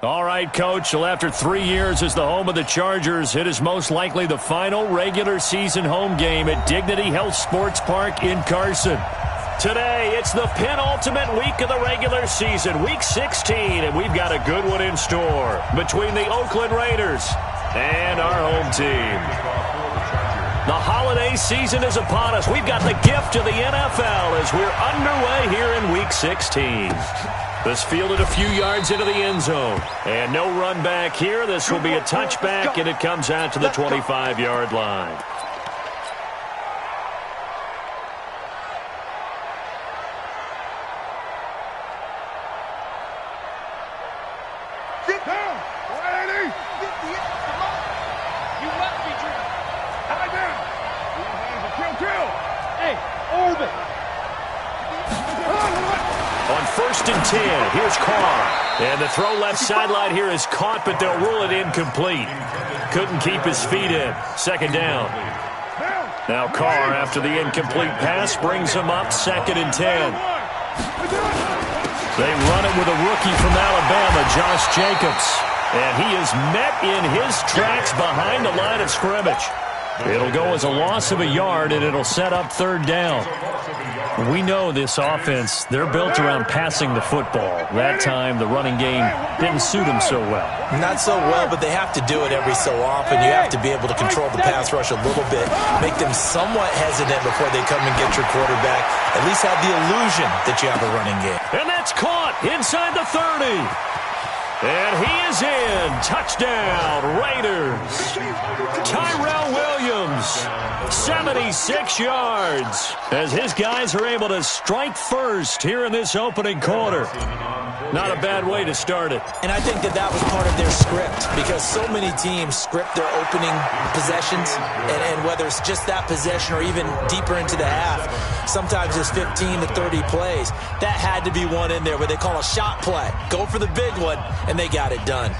All right, Coach. Well, after 3 years as the home of the Chargers, it is most likely the final regular season home game at Dignity Health Sports Park in Carson. Today, it's the penultimate week of the regular season, Week 16, and we've got a good one in store between the Oakland Raiders and our home team. The holiday season is upon us. We've got the gift of the NFL as we're underway here in Week 16. This fielded a few yards into the end zone. And no run back here. This will be a touchback, and it comes out to the 25-yard line. Get down! 180! Get the X, come on! You must be dreaming. Tie down! Kill! Hey, orbit! On 1st and 10, here's Carr. And the throw left sideline here is caught, but they'll rule it incomplete. Couldn't keep his feet in. 2nd down. Now Carr, after the incomplete pass, brings him up 2nd and 10. They run it with a rookie from Alabama, Josh Jacobs. And he is met in his tracks behind the line of scrimmage. It'll go as a loss of a yard, and it'll set up 3rd down. We know this offense, they're built around passing the football. That time, the running game didn't suit them so well. Not so well, but they have to do it every so often. You have to be able to control the pass rush a little bit, make them somewhat hesitant before they come and get your quarterback. At least have the illusion that you have a running game. And that's caught inside the 30. And he is in. Touchdown, Raiders. Tyrell Williams, 76 yards, as his guys are able to strike first here in this opening quarter. Not a bad way to start it. And I think that was part of their script, because so many teams script their opening possessions, and whether it's just that possession or even deeper into the half, sometimes it's 15 to 30 plays. That had to be one in there where they call a shot play. Go for the big one, and they got it done.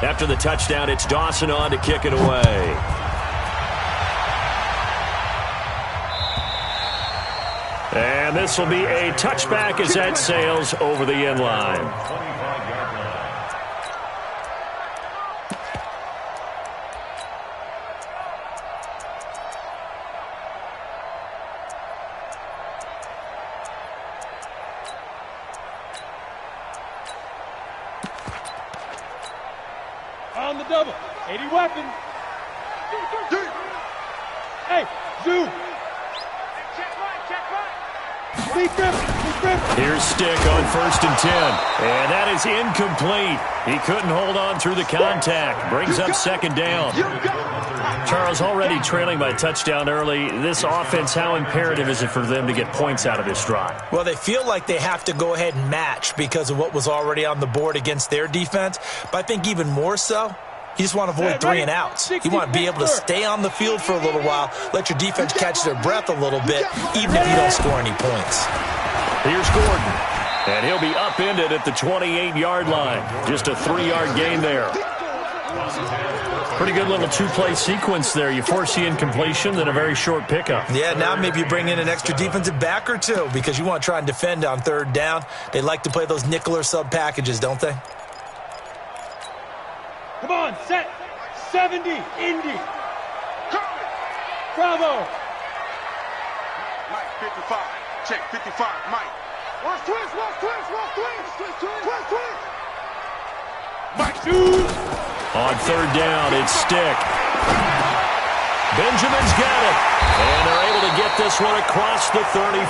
After the touchdown, it's Dawson on to kick it away. And this will be a touchback as that sails over the end line. On the double. 80 weapons. Hey, Zoo. Check right. Here's Stick on 1st and 10. And that is incomplete. He couldn't hold on through the contact. Brings up 2nd down. Charles, already trailing by a touchdown early. This offense, how imperative is it for them to get points out of this drive? Well, they feel like they have to go ahead and match because of what was already on the board against their defense. But I think even more so, you just want to avoid 3 and outs. You want to be able to stay on the field for a little while, let your defense catch their breath a little bit, even if you don't score any points. Here's Gordon, and he'll be upended at the 28-yard line. Just a 3-yard gain there. Pretty good little 2-play sequence there. You force the incompletion, then a very short pickup. Yeah, now maybe you bring in an extra defensive back or two because you want to try and defend on 3rd down. They like to play those nickel or sub packages, don't they? Come on, set. 70, Indy. Bravo. Mike, 55. Check, 55, Mike. Watch twins. Mike, shoot. On 3rd down, it's Stick. Benjamin's got it. And they're able to get this one across the 35.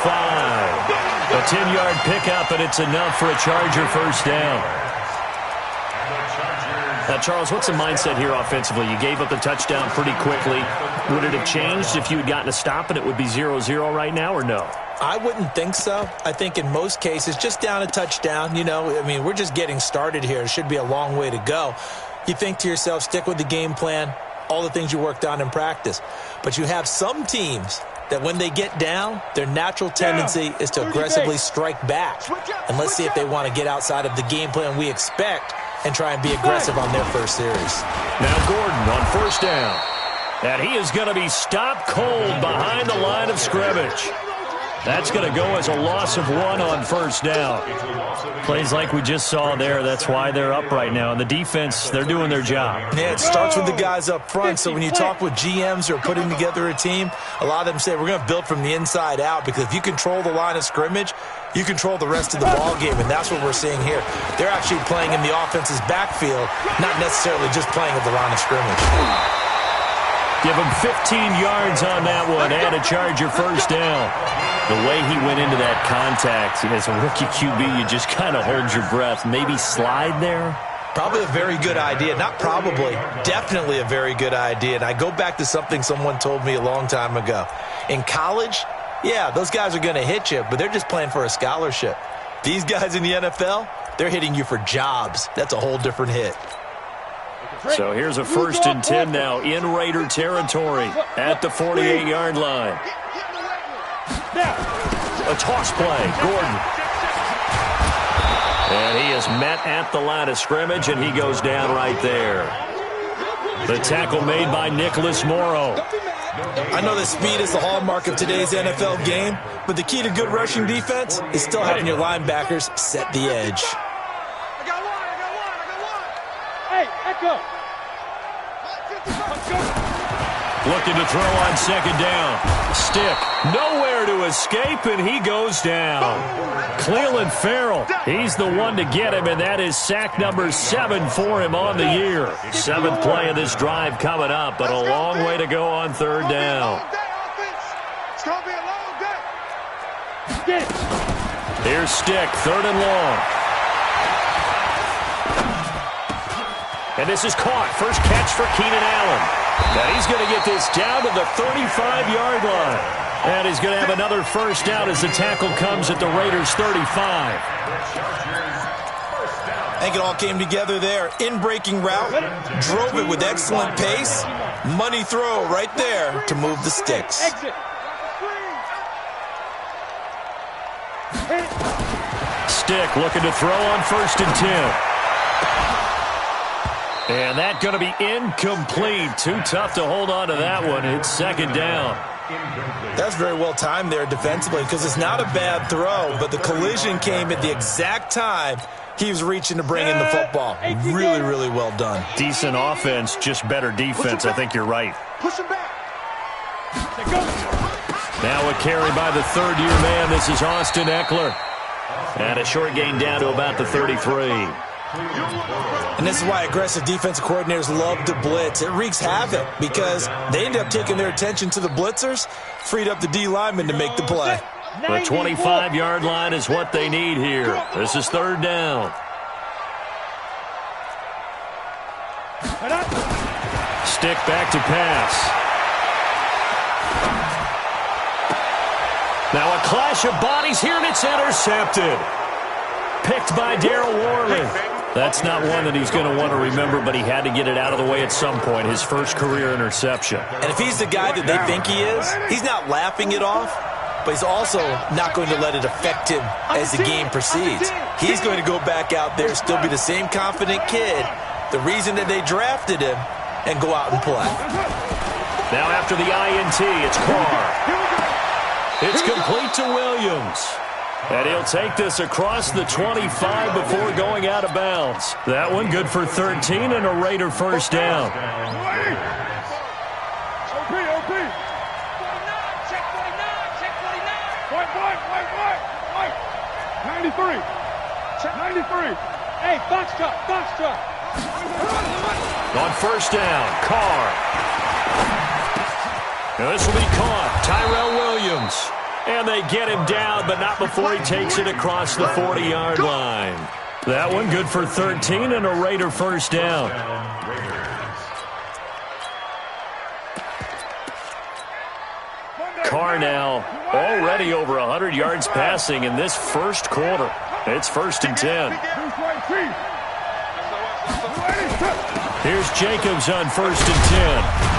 A 10-yard pickup, and it's enough for a Charger 1st down. Now, Charles, what's the mindset here offensively? You gave up the touchdown pretty quickly. Would it have changed if you had gotten a stop and it would be 0-0 right now, or no? I wouldn't think so. I think in most cases, just down a touchdown, we're just getting started here. It should be a long way to go. You think to yourself, stick with the game plan, all the things you worked on in practice. But you have some teams that when they get down, their natural tendency is to aggressively strike back. And let's see if they want to get outside of the game plan we expect and try and be aggressive on their first series. Now Gordon on 1st down. And he is going to be stopped cold behind the line of scrimmage. That's going to go as a loss of 1 on first down. Plays like we just saw there. That's why they're up right now. And the defense, they're doing their job. Yeah, it starts with the guys up front. So when you talk with GMs who are putting together a team, a lot of them say we're going to build from the inside out, because if you control the line of scrimmage, you control the rest of the ball game, and that's what we're seeing here. They're actually playing in the offense's backfield, not necessarily just playing at the line of scrimmage. Give him 15 yards on that one and a Charger first down. The way he went into that contact, as a rookie QB, you just kind of hold your breath. Maybe slide there? Probably a very good idea. Not probably, definitely a very good idea. And I go back to something someone told me a long time ago. In college, yeah, those guys are going to hit you, but they're just playing for a scholarship. These guys in the NFL, they're hitting you for jobs. That's a whole different hit. So here's a 1st and 10 now in Raider territory at the 48-yard line. A toss play, Gordon. And he is met at the line of scrimmage, and he goes down right there. The tackle made by Nicholas Morrow. I know that speed is the hallmark of today's NFL game, but the key to good rushing defense is still having your linebackers set the edge. I got one. Hey, Echo. Let's go. Looking to throw on second down. Stick. Nowhere to escape, and he goes down. Cleveland Farrell, he's the one to get him, and that is sack number 7 for him on the year. 7th play of this drive coming up, but a long way to go on 3rd down. It's going to be a long day. Here's Stick, 3rd and long. And this is caught. First catch for Keenan Allen. Now he's going to get this down to the 35-yard line. And he's going to have another first down as the tackle comes at the Raiders' 35. I think it all came together there. In-breaking route, drove it with excellent pace. Money throw right there to move the sticks. Stick looking to throw on 1st and 10. And that's going to be incomplete. Too tough to hold on to that one. It's 2nd down. That's very well timed there defensively, because it's not a bad throw, but the collision came at the exact time he was reaching to bring in the football. Really, really well done. Decent offense, just better defense. I think you're right. Push him back. Now a carry by the 3rd-year man. This is Austin Eckler. And a short gain down to about the 33. And this is why aggressive defensive coordinators love to blitz. It wreaks havoc because they end up taking their attention to the blitzers, freed up the D lineman to make the play. The 25-yard line is what they need here. This is 3rd down. Stick back to pass. Now a clash of bodies here, and it's intercepted. Picked by Darryl Worley. That's not one that he's going to want to remember, but he had to get it out of the way at some point. His first career interception. And if he's the guy that they think he is, he's not laughing it off, but he's also not going to let it affect him as the game proceeds. He's going to go back out there, still be the same confident kid, the reason that they drafted him, and go out and play. Now after the INT, it's Carr. It's complete to Williams. And he'll take this across the 25 before going out of bounds. That one good for 13 and a Raider first down. OP. Check 49. 93. Check 93. Hey, box truck. On first down, Carr. Now this will be caught. Tyrell Williams. And they get him down, but not before he takes it across the 40-yard line. That one good for 13 and a Raider first down. Carr now already over 100 yards passing in this first quarter. It's 1st and 10. Here's Jacobs on 1st and 10.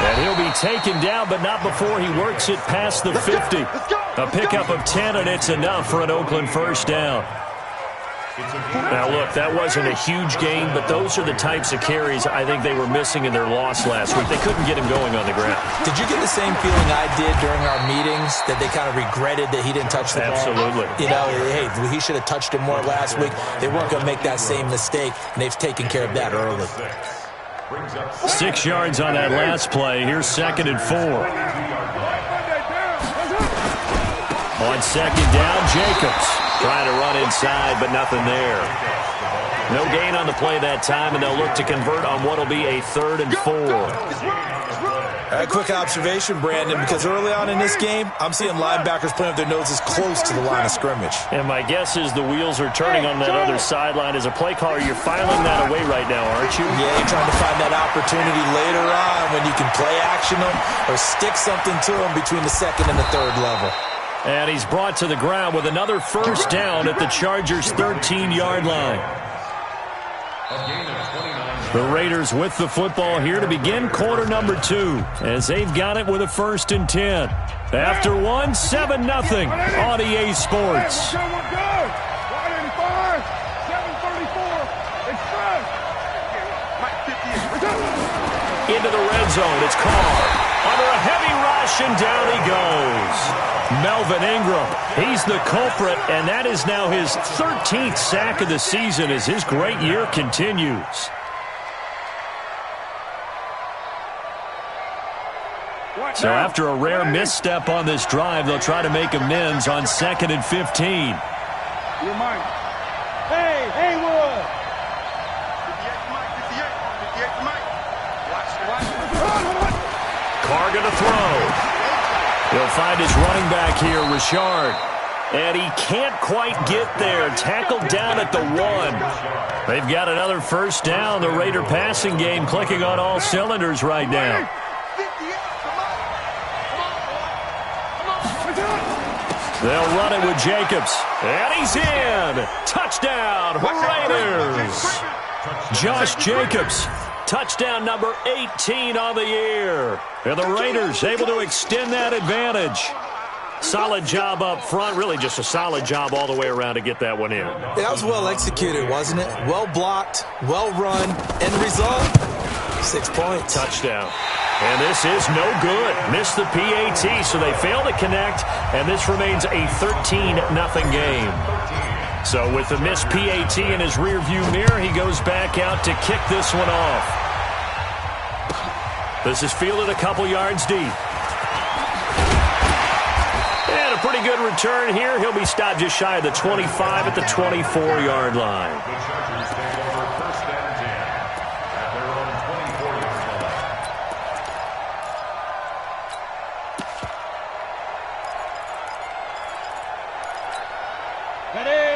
And he'll be taken down, but not before he works it past the 50. A pickup of 10, and it's enough for an Oakland first down. Now, look, that wasn't a huge gain, but those are the types of carries I think they were missing in their loss last week. They couldn't get him going on the ground. Did you get the same feeling I did during our meetings, that they kind of regretted that he didn't touch the ball? Absolutely. You know, hey, he should have touched it more last week. They weren't going to make that same mistake, and they've taken care of that early. 6 yards on that last play. Here's 2nd and 4. On 2nd down, Jacobs trying to run inside, but nothing there. No gain on the play that time, and they'll look to convert on what will be a 3rd and 4. A quick observation, Brandon, because early on in this game, I'm seeing linebackers playing with their noses close to the line of scrimmage. And my guess is the wheels are turning on that other sideline. As a play caller, you're filing that away right now, aren't you? Yeah, you're trying to find that opportunity later on when you can play action them or stick something to them between the 2nd and the 3rd level. And he's brought to the ground with another 1st down at the Chargers' 13-yard line. The Raiders with the football here to begin quarter number 2, as they've got it with a 1st and 10. After 1, 7-0 on EA Sports. Into the red zone, it's Carr. Under a heavy rush, and down he goes. Melvin Ingram, he's the culprit, and that is now his 13th sack of the season as his great year continues. So after a rare misstep on this drive, they'll try to make amends on 2nd and 15. You're mine. Hey, Haywood! 58 Mike. Watch. Carr going to throw. He'll find his running back here, Richard. And he can't quite get there. Tackled down at the 1. They've got another 1st down. The Raider passing game clicking on all cylinders right now. They'll run it with Jacobs. And he's in. Touchdown, Raiders. Josh Jacobs. Touchdown number 18 on the year. And the Raiders able to extend that advantage. Solid job up front. Really just a solid job all the way around to get that one in. Yeah, that was well executed, wasn't it? Well blocked, well run. End result, 6 points. Touchdown. And this is no good. Missed the PAT, so they fail to connect, and this remains a 13-0 game. So with the missed PAT in his rearview mirror, he goes back out to kick this one off. This is fielded a couple yards deep. And a pretty good return here. He'll be stopped just shy of the 25 at the 24-yard line.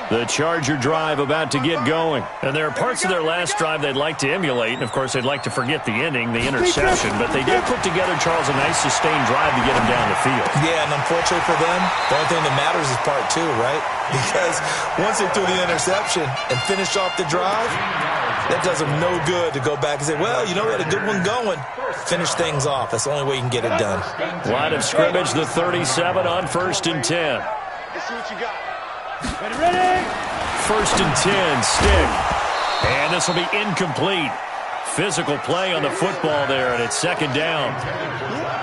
The Charger drive about to get going. And there are parts of their last drive they'd like to emulate. And, of course, they'd like to forget the ending, the interception. But they did put together, Charles, a nice sustained drive to get him down the field. Yeah, and unfortunately for them, the only thing that matters is part 2, right? Because once they threw the interception and finished off the drive, that does them no good to go back and say, well, you know, we had a good one going. Finish things off. That's the only way you can get it done. Line of scrimmage, the 37 on 1st and 10. Let's see what you got. Ready? 1st and 10, stick. And this will be incomplete. Physical play on the football there, and it's 2nd down.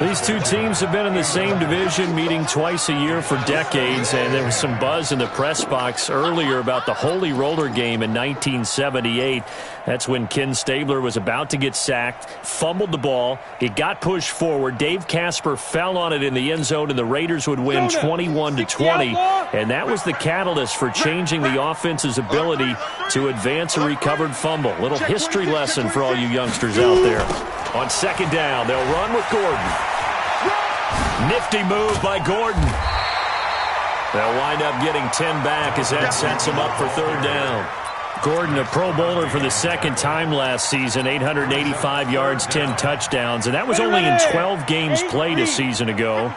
These two teams have been in the same division, meeting twice a year for decades, and there was some buzz in the press box earlier about the Holy Roller game in 1978. That's when Ken Stabler was about to get sacked, fumbled the ball, it got pushed forward. Dave Casper fell on it in the end zone, and the Raiders would win 21-20, and that was the catalyst for changing the offense's ability to advance a recovered fumble. Little history lesson for all you youngsters out there. On 2nd down, they'll run with Gordon. Nifty move by Gordon. They'll wind up getting 10 back as that sets them up for 3rd down. Gordon, a Pro Bowler for the 2nd time last season, 885 yards, 10 touchdowns, and that was only in 12 games played a season ago.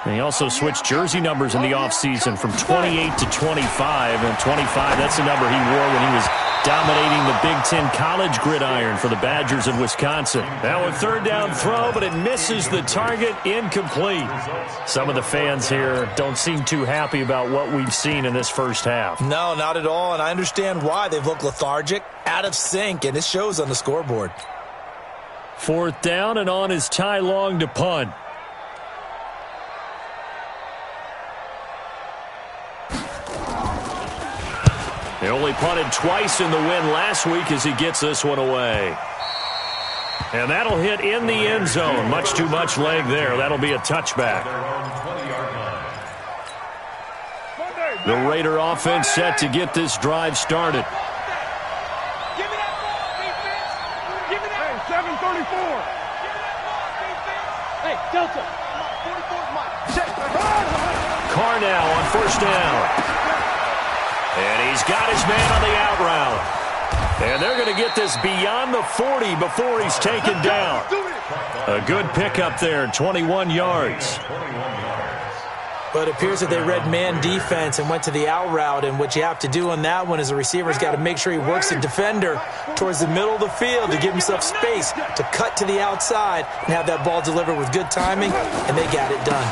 And he also switched jersey numbers in the offseason from 28 to 25, and 25, that's the number he wore when he was dominating the Big Ten college gridiron for the Badgers of Wisconsin. Now a third down throw, but it misses the target, incomplete. Some of the fans here don't seem too happy about what we've seen in this first half. No, not at all, and I understand why. They've looked lethargic, out of sync, and it shows on the scoreboard. Fourth down, and on is Ty Long to punt. He only punted twice in the win last week as he gets this one away. And that'll hit in the end zone. Much too much leg there. That'll be a touchback. The Raider offense set to get this drive started. Give me that ball, defense. Give me that. Hey, 734. Give me that ball, defense. Hey, Delta. 44's mine. Carr now on first down. And he's got his man on the out route. And they're going to get this beyond the 40 before he's taken down. A good pickup there, 21 yards. But it appears that they read man defense and went to the out route, and what you have to do on that one is the receiver's got to make sure he works the defender towards the middle of the field to give himself space to cut to the outside and have that ball delivered with good timing, and they got it done.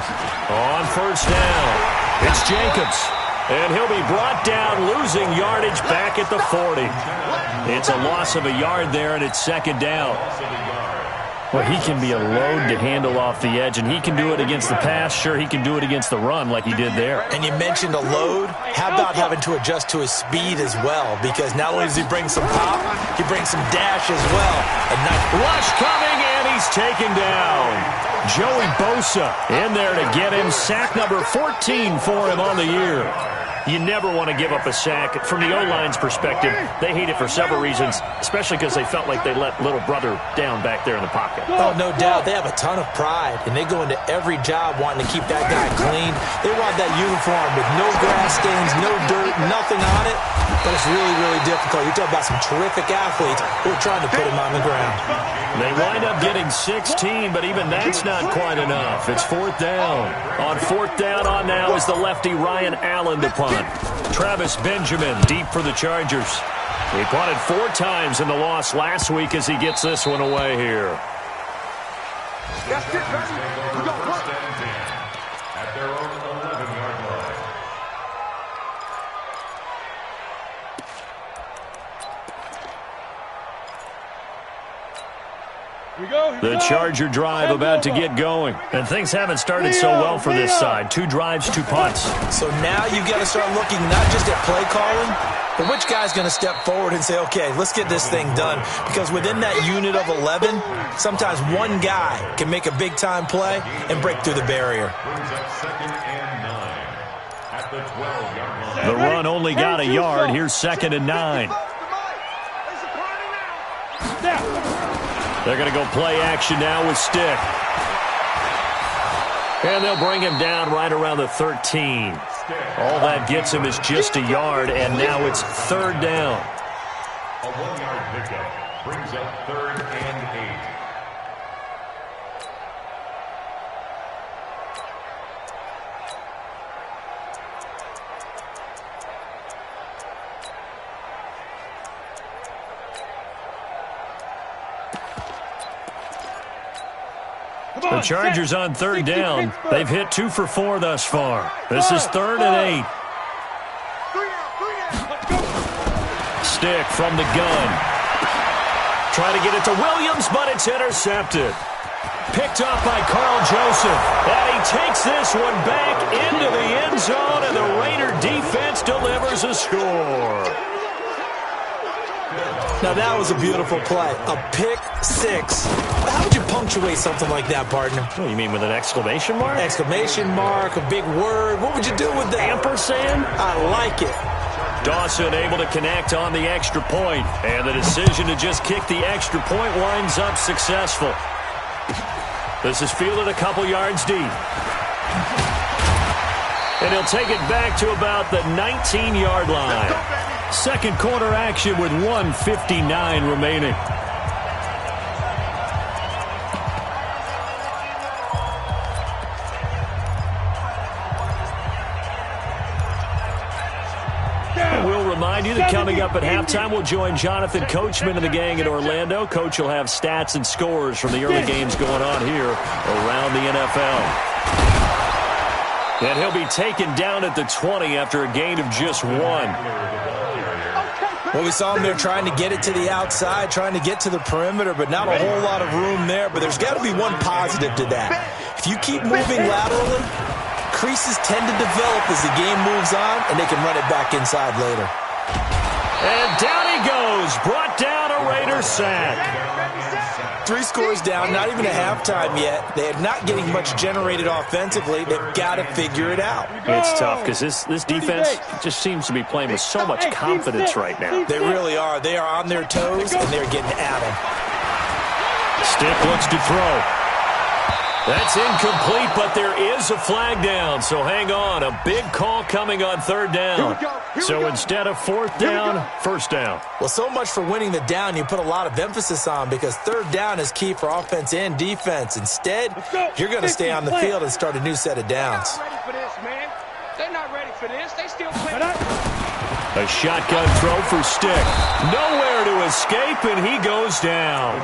On first down, it's Jacobs. And he'll be brought down, losing yardage back at the 40. It's a loss of a yard there, and it's second down. Well, he can be a load to handle off the edge, and he can do it against the pass. Sure, he can do it against the run like he did there. And you mentioned a load. How about having to adjust to his speed as well? Because not only does he bring some pop, he brings some dash as well. A nice rush coming, and he's taken down. Joey Bosa in there to get him. Sack number 14 for him on the year. You never want to give up a sack. From the O-line's perspective, they hate it for several reasons, especially because they felt like they let little brother down back there in the pocket. Oh, no doubt. They have a ton of pride, and they go into every job wanting to keep that guy clean. They want that uniform with no grass stains, no dirt, nothing on it. But it's really, really difficult. You're talking about some terrific athletes who are trying to put him on the ground. They wind up getting 16, but even that's not quite enough. It's fourth down. On fourth down on now is the lefty Ryan Allen to punt. Travis Benjamin deep for the Chargers. He punted 4 times in the loss last week as he gets this one away here. That's it, baby. We got punt. At their own 11-yard line. The Charger drive about to get going. And things haven't started so well for this side. 2 drives, 2 punts. So now you've got to start looking not just at play calling, but which guy's going to step forward and say, okay, let's get this thing done. Because within that unit of 11, sometimes one guy can make a big-time play and break through the barrier. The run only got a yard. Here's 2nd and 9. They're going to go play action now with Stick. And they'll bring him down right around the 13. All that gets him is just a yard, and now it's 3rd down. A 1-yard pickup brings up 3rd and 8. The Chargers on 3rd down. They've hit 2 for 4 thus far. This is 3rd and 8. Stick from the gun. Try to get it to Williams, but it's intercepted. Picked off by Carl Joseph. And he takes this one back into the end zone, and the Raider defense delivers a score. Now, that was a beautiful play. A pick 6. How would you punctuate something like that, partner? What do you mean, with an exclamation mark? Exclamation mark, a big word. What would you do with that? Ampersand? I like it. Dawson able to connect on the extra point. And the decision to just kick the extra point winds up successful. This is fielded a couple yards deep. And he'll take it back to about the 19-yard line. Second quarter action with 1:59 remaining. And we'll remind you that coming up at halftime, we'll join Jonathan Coachman and the gang in Orlando. Coach will have stats and scores from the early games going on here around the NFL. And he'll be taken down at the 20 after a gain of just 1. Well, we saw him there trying to get it to the outside, trying to get to the perimeter, but not a whole lot of room there. But there's got to be one positive to that. If you keep moving laterally, creases tend to develop as the game moves on, and they can run it back inside later. And down he goes, brought down a Raider sack. 3 scores down, not even a halftime yet. They are not getting much generated offensively. They've got to figure it out. It's tough because this defense just seems to be playing with so much confidence right now. They really are. They are on their toes, and they're getting at them. Stick looks to throw. That's incomplete, but there is a flag down, so hang on. A big call coming on 3rd down. So instead of 4th down, 1st down. Well, so much for winning the down you put a lot of emphasis on because 3rd down is key for offense and defense. Instead, you're going to stay on the field and start a new set of downs. They're not ready for this, man. They're not ready for this. They still playing. A shotgun throw for Stick. Nowhere to escape, and he goes down.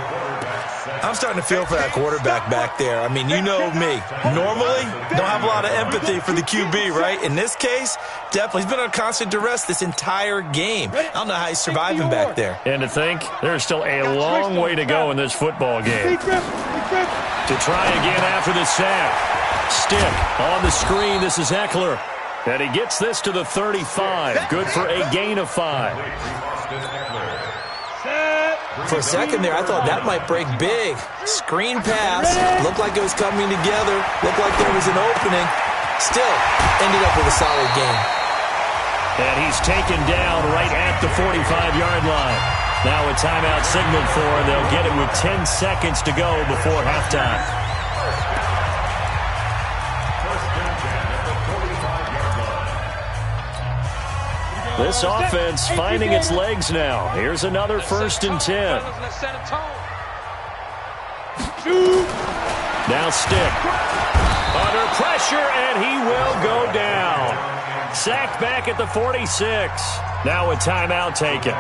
I'm starting to feel for that quarterback back there. I mean, you know me. Normally, don't have a lot of empathy for the QB, right? In this case, definitely. He's been on constant duress this entire game. I don't know how he's surviving back there. And to think, there's still a long way to go in this football game. To try again after the sack. Stick on the screen. This is Eckler. And he gets this to the 35. Good for a gain of 5. For a second there, I thought that might break big. Screen pass. Looked like it was coming together. Looked like there was an opening. Still, ended up with a solid game. And he's taken down right at the 45-yard line. Now a timeout signaled for, and they'll get it with 10 seconds to go before halftime. This offense finding its legs now. Here's another 1st and 10. Now Stick. Under pressure, and he will go down. Sacked back at the 46. Now a timeout taken.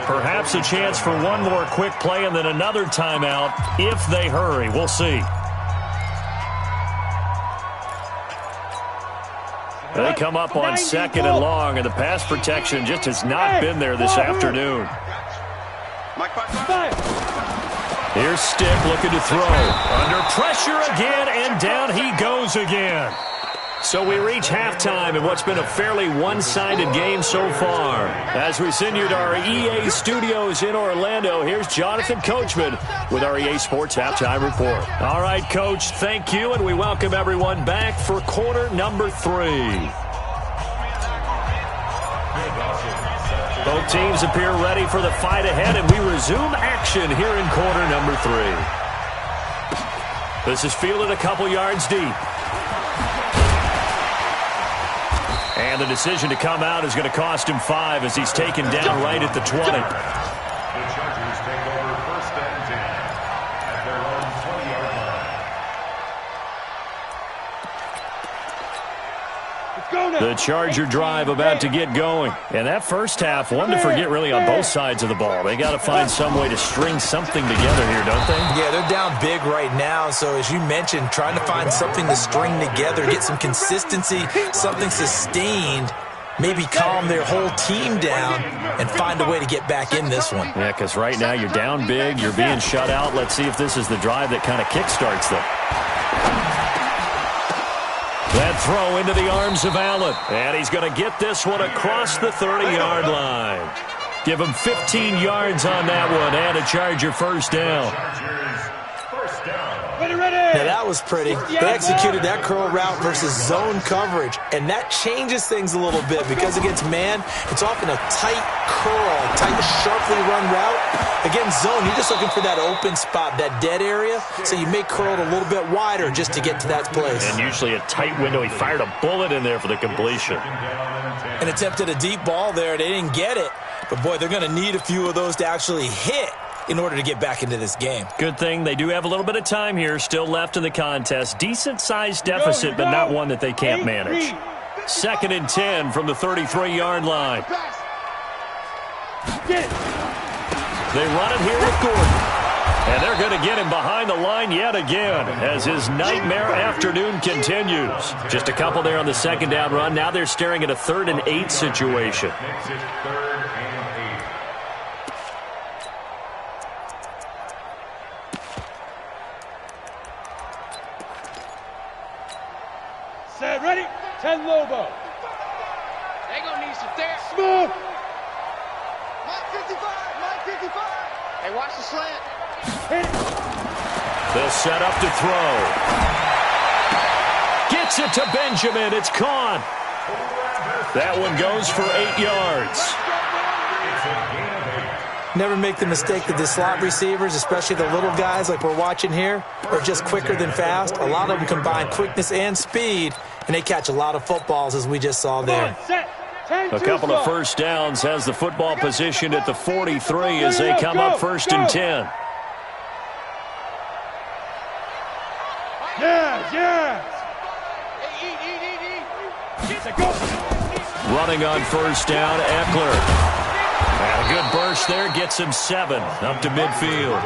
Perhaps a chance for one more quick play and then another timeout if they hurry. We'll see. They come up on 2nd and long, and the pass protection just has not been there this afternoon. Here's Stick looking to throw. Under pressure again, and down he goes again. So we reach halftime in what's been a fairly one-sided game so far. As we send you to our EA studios in Orlando, here's Jonathan Coachman with our EA Sports Halftime Report. All right, Coach, thank you, and we welcome everyone back for quarter number 3. Both teams appear ready for the fight ahead, and we resume action here in quarter number 3. This is fielded a couple yards deep. And the decision to come out is going to cost him 5 as he's taken down right at the 20. The Chargers take over 1st and 10 at their own 20-yard line. The Charger drive about to get going. And that first half, one to forget really on both sides of the ball. They got to find some way to string something together here, don't they? Yeah, they're down big right now. So as you mentioned, trying to find something to string together, get some consistency, something sustained, maybe calm their whole team down and find a way to get back in this one. Yeah, because right now you're down big, you're being shut out. Let's see if this is the drive that kind of kickstarts them. That throw into the arms of Allen. And he's going to get this one across the 30-yard line. Give him 15 yards on that one and a Charger 1st down. Now that was pretty. They executed that curl route versus zone coverage, and that changes things a little bit because against man, it's often a tight curl, tight, sharply run route. Against zone, you're just looking for that open spot, that dead area, so you may curl it a little bit wider just to get to that place. And usually a tight window. He fired a bullet in there for the completion. And attempted a deep ball there. They didn't get it. But, boy, they're going to need a few of those to actually hit in order to get back into this game. Good thing they do have a little bit of time here still left in the contest. Decent-sized deficit, but not one that they can't manage. 2nd and 10 from the 33-yard line. Get it. They run it here with Gordon. And they're going to get him behind the line yet again as his nightmare afternoon continues. Just a couple there on the second down run. Now they're staring at a 3rd and 8 situation. Makes it 3rd and 8. Set, ready? 10 Lobo. They gonna need some therapy. Smooth. Mike 55, Mike 55. Hey, watch the slant. Hit it. They'll set up to throw. Gets it to Benjamin. It's caught. That one goes for 8 yards. Never make the mistake that the slot receivers, especially the little guys like we're watching here, are just quicker than fast. A lot of them combine quickness and speed, and they catch a lot of footballs, as we just saw there. Set. 10, A couple of first downs, has the football positioned at the 43 as they come up 1st and 10. Yes. Eat. Running on 1st down, Eckler. And a good burst there, gets him 7 up to midfield.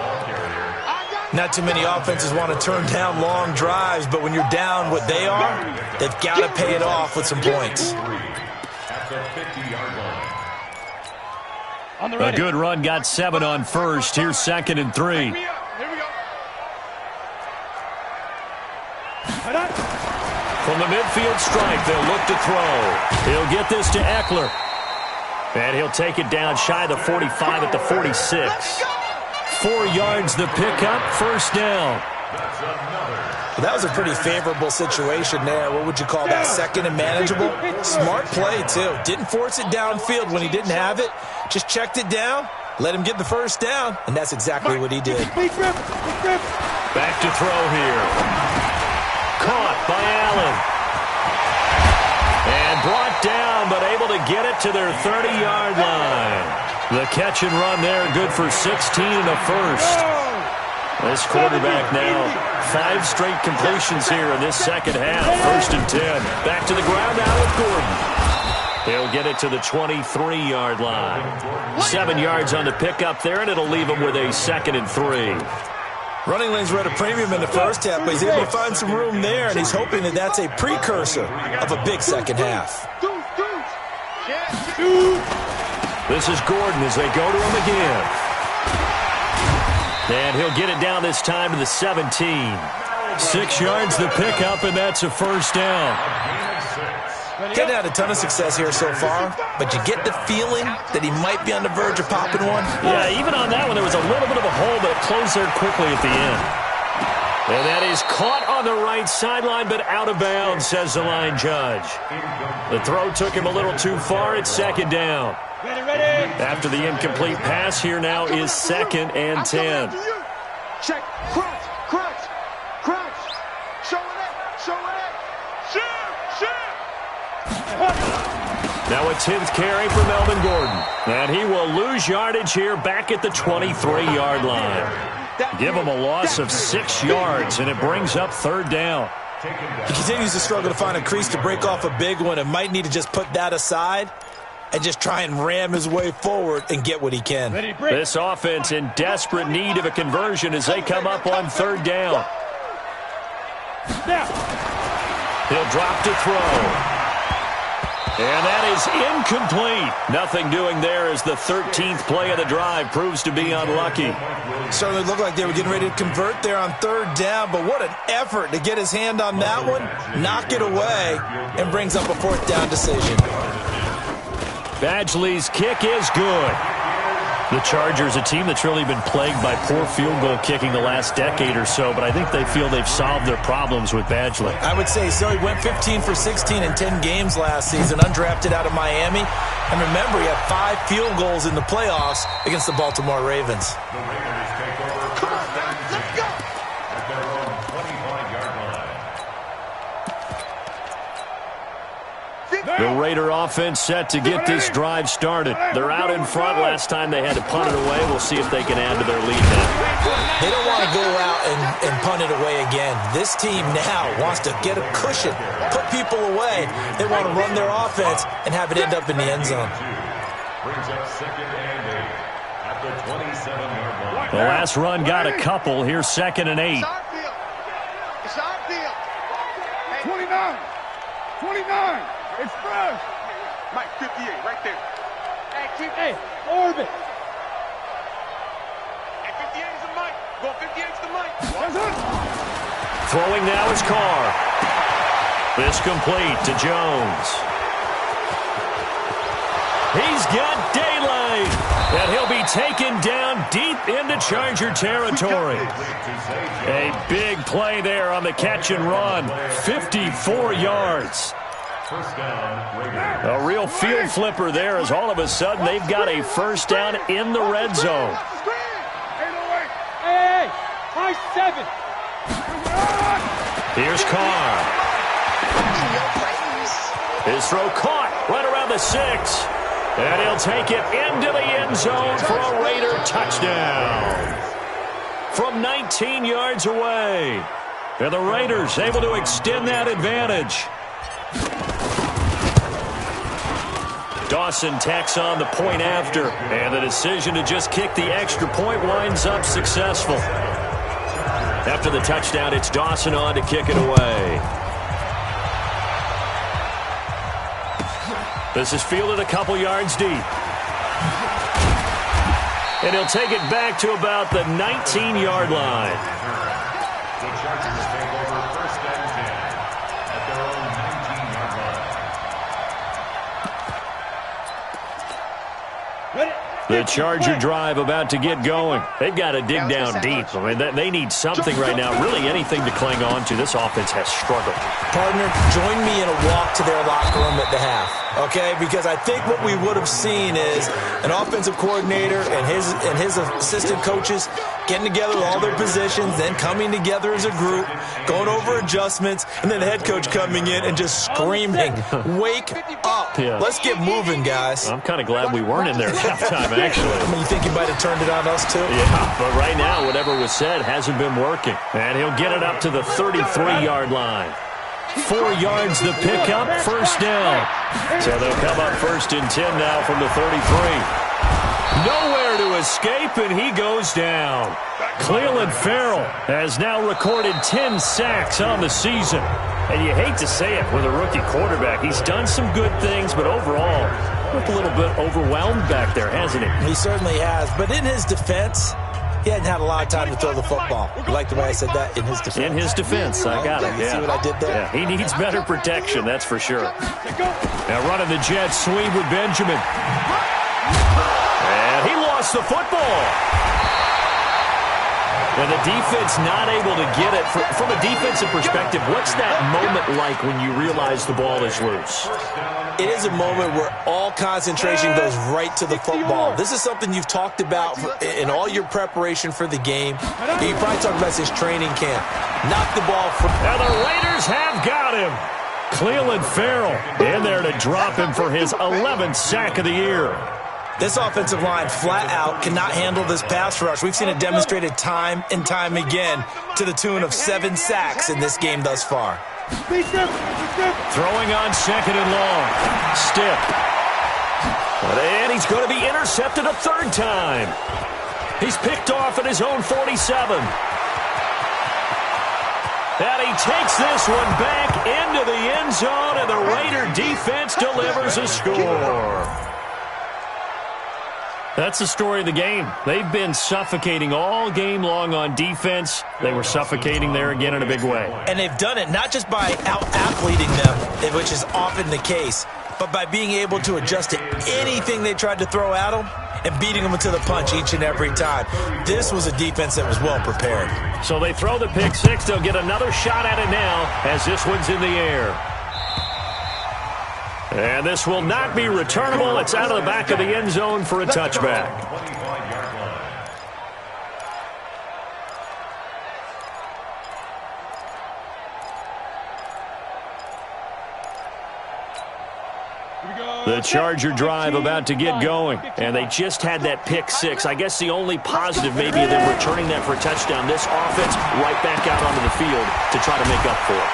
Not too many offenses want to turn down long drives, but when you're down what they are, they've got to pay it off with some points. At the 50-yard line. On the A good run, got 7 on 1st. Here's 2nd and 3. Here we go. From the midfield stripe, they'll look to throw. He'll get this to Eckler. And he'll take it down shy of the 45 at the 46. 4 yards the pickup, 1st down. Well, that was a pretty favorable situation there. What would you call that? 2nd and manageable? Smart play, too. Didn't force it downfield when he didn't have it. Just checked it down, let him get the 1st down, and that's exactly what he did. Back to throw here. Caught by Allen. And brought down, but able to get it to their 30-yard line. The catch and run there, good for 16 and a 1st. This quarterback now, 5 straight completions here in this second half. 1st and 10. Back to the ground now with Gordon. He'll get it to the 23-yard line. 7 yards on the pickup there, and it'll leave him with a 2nd and 3. Running lanes were at a premium in the first half, but he's able to find some room there, and he's hoping that that's a precursor of a big second half. This is Gordon as they go to him again. And he'll get it down this time to the 17. 6 yards the pickup, and that's a 1st down. Hadn't had a ton of success here so far, but you get the feeling that he might be on the verge of popping one. Yeah, even on that one, there was a little bit of a hole, but it closed there quickly at the end. And that is caught on the right sideline, but out of bounds, says the line judge. The throw took him a little too far. It's 2nd down. Ready. After the incomplete pass, here now is 2nd and 10. Check. Crunch. Show it. Shoot. Now a 10th carry for Melvin Gordon. And he will lose yardage here back at the 23-yard line. Give him a loss of 6 yards, and it brings up 3rd down. He continues to struggle to find a crease to break off a big one and might need to just put that aside and just try and ram his way forward and get what he can. This offense in desperate need of a conversion as they come up on 3rd down. He'll drop to throw. And that is incomplete. Nothing doing there as the 13th play of the drive proves to be unlucky. Certainly looked like they were getting ready to convert there on 3rd down, but what an effort to get his hand on that one, knock it away, and brings up a 4th down decision. Badgley's kick is good. The Chargers, a team that's really been plagued by poor field goal kicking the last decade or so, but I think they feel they've solved their problems with Badgley. I would say so. He went 15 for 16 in 10 games last season, undrafted out of Miami. And remember, he had 5 field goals in the playoffs against the Baltimore Ravens. The Raiders take over 1st and 10 at their own 25-yard line. The Raider offense set to get this drive started. They're out in front. Last time they had to punt it away. We'll see if they can add to their lead now. They don't want to go out and punt it away again. This team now wants to get a cushion, put people away. They want to run their offense and have it end up in the end zone. Brings up 2nd and 8 at the 27-yard line. The last run got a couple. Here's 2nd and 8. It's our field. It's our field. 29. 29. It's fresh. Mike, 58, right there. Hey, orbit. Hey, 58 is the Mike. Go 58 is the Mike. That's it. Throwing now is Carr. This complete to Jones. He's got daylight, and he'll be taken down deep into Charger territory. A big play there on the catch and run. 54 yards. First down, Raiders. A real field flipper there as all of a sudden they've got a first down in the red zone. 808. Hey, high 7. Here's Carr. His throw caught right around the 6. And he'll take it into the end zone for a Raider touchdown. From 19 yards away. And the Raiders able to extend that advantage. Dawson tacks on the point after. And the decision to just kick the extra point winds up successful. After the touchdown, it's Dawson on to kick it away. This is fielded a couple yards deep. And he'll take it back to about the 19-yard line. The Chargers take over 1st and 10 at their own 19-yard line. Ready? The Charger drive about to get going. They've got to dig down deep. I mean, they need something right now, really anything to cling on to. This offense has struggled. Partner, join me in a walk to their locker room at the half, okay? Because I think what we would have seen is an offensive coordinator and his assistant coaches getting together with all their positions, then coming together as a group, going over adjustments, and then the head coach coming in and just screaming, "Wake up. Yeah. Let's get moving, guys." I'm kind of glad we weren't in there at halftime, actually. I mean, you think he might have turned it on us, too? Yeah, but right now, whatever was said hasn't been working. And he'll get it up to the 33-yard line. 4 yards the pickup, first down. So they'll come up 1st and 10 now from the 33. Nowhere to escape, and he goes down. Cleveland Farrell has now recorded 10 sacks on the season. And you hate to say it with a rookie quarterback. He's done some good things, but overall, looked a little bit overwhelmed back there, hasn't he? He certainly has. But in his defense, he hadn't had a lot of time to throw the football. You like the way I said that? In his defense. In his defense, I got it, You see what I did there? Yeah, he needs better protection, that's for sure. Now running the jet sweep with Benjamin. And he lost the football. And the defense not able to get it. From a defensive perspective, what's that moment like when you realize the ball is loose? It is a moment where all concentration goes right to the football. This is something you've talked about in all your preparation for the game. You probably talked about since training camp. Knock the ball from... And the Raiders have got him. Cleveland Farrell in there to drop him for his 11th sack of the year. This offensive line flat out cannot handle this pass rush. We've seen it demonstrated time and time again to the tune of 7 sacks in this game thus far. Throwing on 2nd and long. Stiff. And he's going to be intercepted a 3rd time. He's picked off at his own 47. And he takes this one back into the end zone, and the Raider defense delivers a score. That's the story of the game. They've been suffocating all game long on defense. They were suffocating there again in a big way. And they've done it not just by out-athleting them, which is often the case, but by being able to adjust to anything they tried to throw at them and beating them to the punch each and every time. This was a defense that was well prepared. So they throw the pick 6. They'll get another shot at it now as this one's in the air. And this will not be returnable. It's out of the back of the end zone for a touchback. The Charger drive about to get going, and they just had that pick 6. I guess the only positive maybe of them returning that for a touchdown. This offense right back out onto the field to try to make up for it.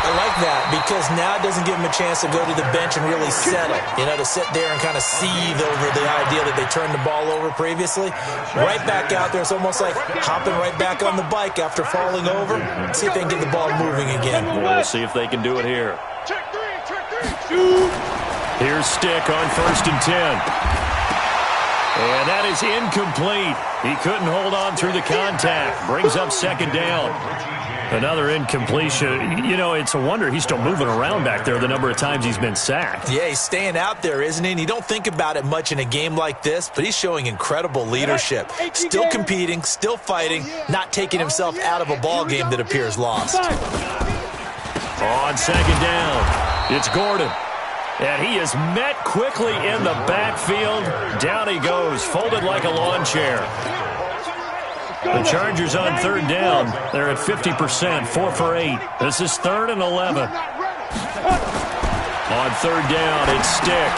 I like that because now it doesn't give him a chance to go to the bench and really settle, to sit there and kind of seethe over the idea that they turned the ball over previously. Right back out there. It's almost like hopping right back on the bike after falling over. See if they can get the ball moving again. We'll see if they can do it here. Check three. Here's Stick on 1st and 10. And that is incomplete. He couldn't hold on through the contact. Brings up 2nd down. Another incompletion. It's a wonder he's still moving around back there the number of times he's been sacked. Yeah, he's staying out there, isn't he? And you don't think about it much in a game like this, but he's showing incredible leadership. Still competing, still fighting, not taking himself out of a ball game that appears lost. On 2nd down, it's Gordon. And he is met quickly in the backfield. Down he goes, folded like a lawn chair. The Chargers on 3rd down. They're at 50%, 4 for 8. This is 3rd and 11. On 3rd down, it's Stick.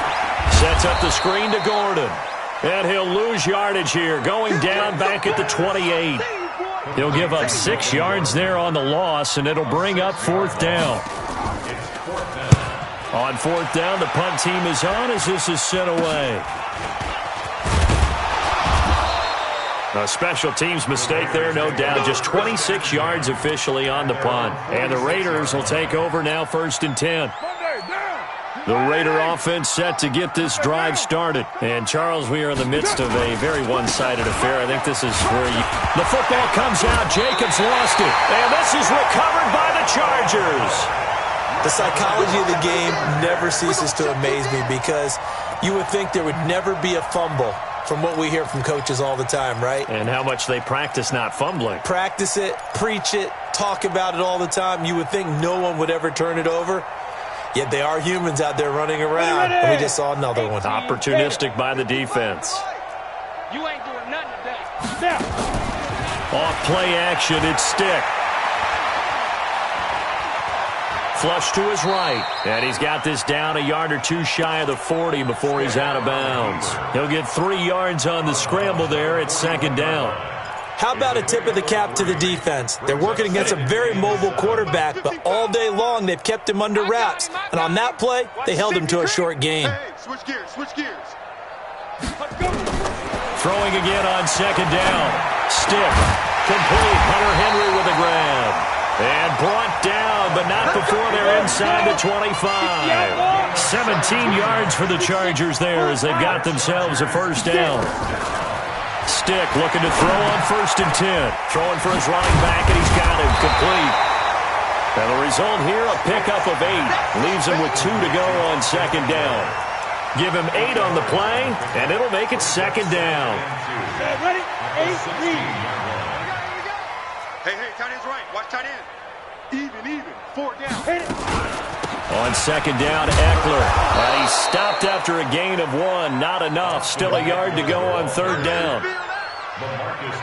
Sets up the screen to Gordon. And he'll lose yardage here, going down back at the 28. He'll give up 6 yards there on the loss, and it'll bring up 4th down. On 4th down, the punt team is on as this is sent away. A special teams mistake there, no doubt. Just 26 yards officially on the punt. And the Raiders will take over now 1st and 10. The Raider offense set to get this drive started. And, Charles, we are in the midst of a very one-sided affair. I think this is where the football comes out. Jacobs lost it. And this is recovered by the Chargers. The psychology of the game never ceases to amaze me because you would think there would never be a fumble from what we hear from coaches all the time, right? And how much they practice not fumbling. Practice it, preach it, talk about it all the time. You would think no one would ever turn it over. Yet they are humans out there running around, and we just saw another one. Opportunistic by the defense. You ain't doing nothing today. Off play action, it's Stick. Flush to his right, and he's got this down a yard or two shy of the 40 before he's out of bounds. He'll get 3 yards on the scramble there at 2nd down. How about a tip of the cap to the defense? They're working against a very mobile quarterback, but all day long they've kept him under wraps. And on that play, they held him to a short gain. Hey, switch gears. Throwing again on 2nd down. Stick. Complete. Hunter Henry with a grab. And brought down, but not before they're inside the 25. 17 yards for the Chargers there as they've got themselves a 1st down. Stick looking to throw on 1st and 10. Throwing for his running back, and he's got him complete. And the result here, a pickup of 8. Leaves him with 2 to go on 2nd down. Give him 8 on the play, and it'll make it 2nd down. Ready? 8, lead. Hey, tight end's right. Watch tight end. Even. 4 down. Hit it. On 2nd down, Eckler. But he stopped after a gain of 1. Not enough. Still a yard to go on 3rd down.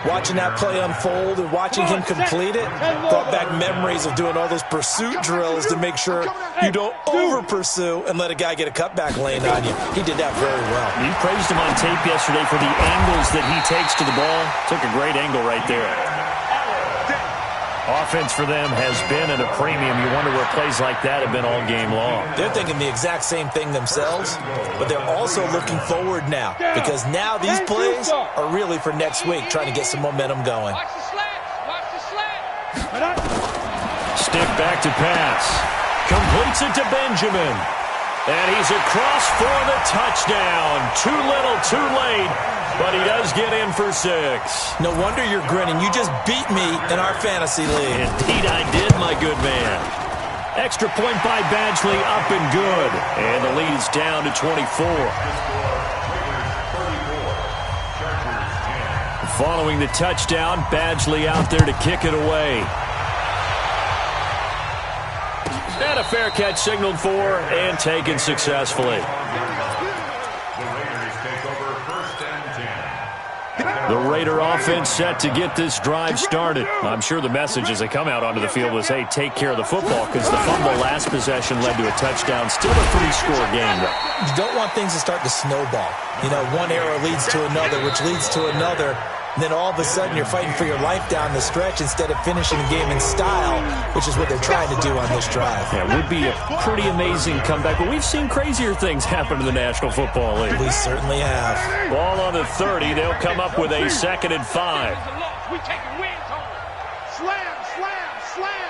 Watching that play unfold and watching him complete it brought back memories of doing all those pursuit drills to make sure you don't over-pursue and let a guy get a cutback lane on you. He did that very well. You praised him on tape yesterday for the angles that he takes to the ball. Took a great angle right there. Offense for them has been at a premium. You wonder where plays like that have been all game long. They're thinking the exact same thing themselves, but they're also looking forward now because now these plays are really for next week, trying to get some momentum going. Watch the slats. Stick back to pass. Completes it to Benjamin. And he's across for the touchdown. Too little, too late. But he does get in for 6. No wonder you're grinning. You just beat me in our fantasy league. Indeed I did, my good man. Extra point by Badgley, up and good. And the lead is down to 24. Following the touchdown, Badgley out there to kick it away. And a fair catch signaled for and taken successfully. The Raider offense set to get this drive started. I'm sure the message as they come out onto the field was, hey, take care of the football, because the fumble last possession led to a touchdown. Still a 3-score game, though. You don't want things to start to snowball. One error leads to another, which leads to another. And then all of a sudden you're fighting for your life down the stretch instead of finishing the game in style, which is what they're trying to do on this drive. Yeah, it would be a pretty amazing comeback, but we've seen crazier things happen in the National Football League. We certainly have. Ball on the 30. They'll come up with a 2nd and 5. We taking wins home. Slam, slam, slam.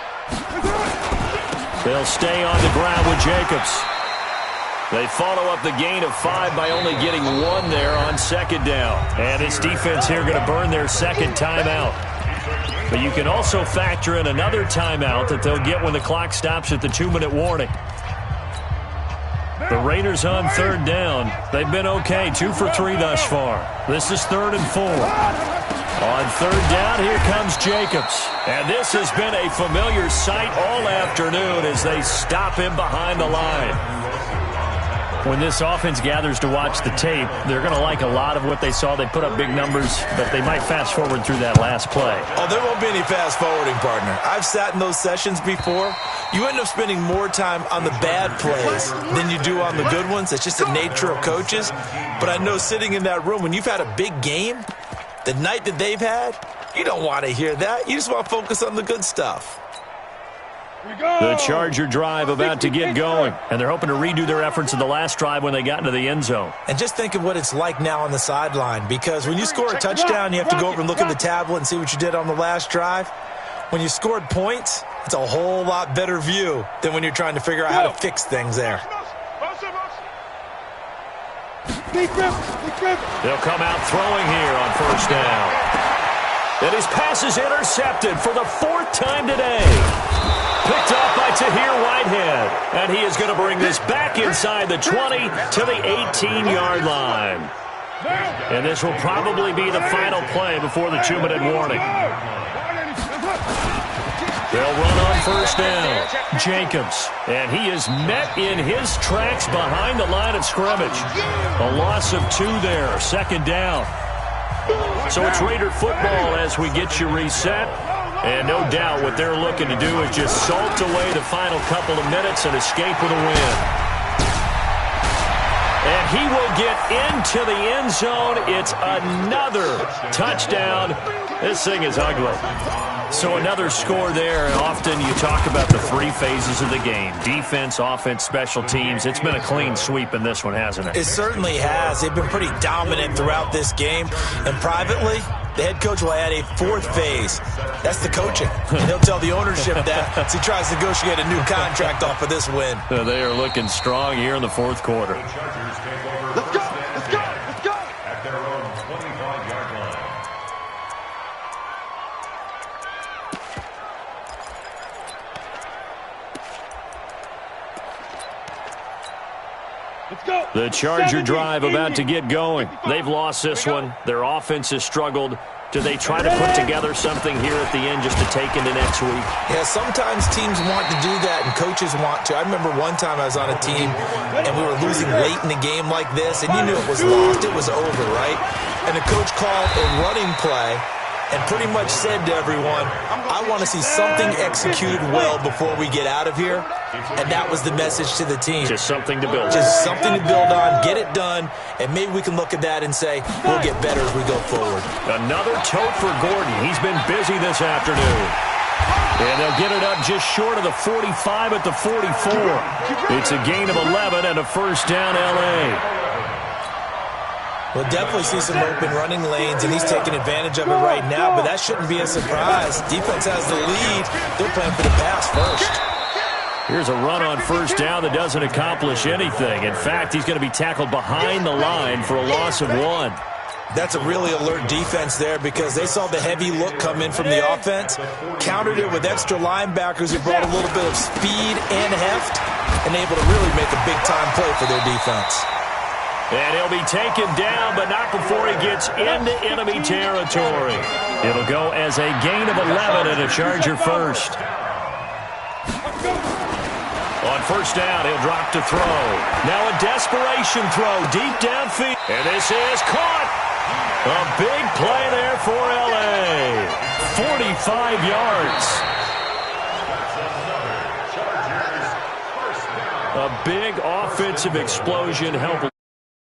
They'll stay on the ground with Jacobs. They follow up the gain of 5 by only getting 1 there on 2nd down. And this defense here going to burn their 2nd timeout. But you can also factor in another timeout that they'll get when the clock stops at the 2-minute warning. The Raiders on 3rd down. They've been okay, 2 for 3 thus far. This is 3rd and 4. On 3rd down, here comes Jacobs. And this has been a familiar sight all afternoon as they stop him behind the line. When this offense gathers to watch the tape, they're going to like a lot of what they saw. They put up big numbers, but they might fast forward through that last play. Oh, there won't be any fast forwarding, partner. I've sat in those sessions before. You end up spending more time on the bad plays than you do on the good ones. It's just the nature of coaches. But I know sitting in that room, when you've had a big game, the night that they've had, you don't want to hear that. You just want to focus on the good stuff. The Charger drive about to get going, and they're hoping to redo their efforts in the last drive when they got into the end zone. And just think of what it's like now on the sideline, because when you score a touchdown, you have to go over and look at the tablet and see what you did on the last drive. When you scored points, it's a whole lot better view than when you're trying to figure out how to fix things there. They'll come out throwing here on 1st down. And his pass is intercepted for the 4th time today. Picked off by Tahir Whitehead. And he is going to bring this back inside the 20 to the 18-yard line. And this will probably be the final play before the 2-minute warning. They'll run on 1st down. Jacobs. And he is met in his tracks behind the line of scrimmage. A loss of 2 there. 2nd down. So it's Raider football as we get you reset. And no doubt what they're looking to do is just salt away the final couple of minutes and escape with a win. And he will get into the end zone. It's another touchdown. This thing is ugly. So another score there, and often you talk about the 3 phases of the game. Defense, offense, special teams. It's been a clean sweep in this one, hasn't it? It certainly has. They've been pretty dominant throughout this game. And privately, the head coach will add a 4th phase. That's the coaching. And he'll tell the ownership that as he tries to negotiate a new contract off of this win. They are looking strong here in the 4th quarter. Let's go, let's go, let's go. At their own 25-yard line. The Charger drive about to get going. They've lost this one. Their offense has struggled. Do they try to put together something here at the end just to take into next week? Yeah, sometimes teams want to do that and coaches want to. I remember one time I was on a team and we were losing late in the game like this, and you knew it was lost, it was over, right? And the coach called a running play and pretty much said to everyone, I want to see something executed well before we get out of here. And that was the message to the team. Just something to build on. Just something to build on, get it done, and maybe we can look at that and say, we'll get better as we go forward. Another tote for Gordon. He's been busy this afternoon. And they'll get it up just short of the 45 at the 44. It's a gain of 11 and a 1st down L.A. We'll definitely see some open running lanes, and he's taking advantage of it right now, but that shouldn't be a surprise. Defense has the lead. They're playing for the pass first. Here's a run on 1st down that doesn't accomplish anything. In fact, he's going to be tackled behind the line for a loss of 1. That's a really alert defense there because they saw the heavy look come in from the offense, countered it with extra linebackers who brought a little bit of speed and heft, and able to really make a big-time play for their defense. And he'll be taken down, but not before he gets into enemy territory. It'll go as a gain of 11 and a Charger first. On 1st down, he'll drop to throw. Now a desperation throw deep downfield. And this is caught. A big play there for L.A. 45 yards. A big offensive explosion helping.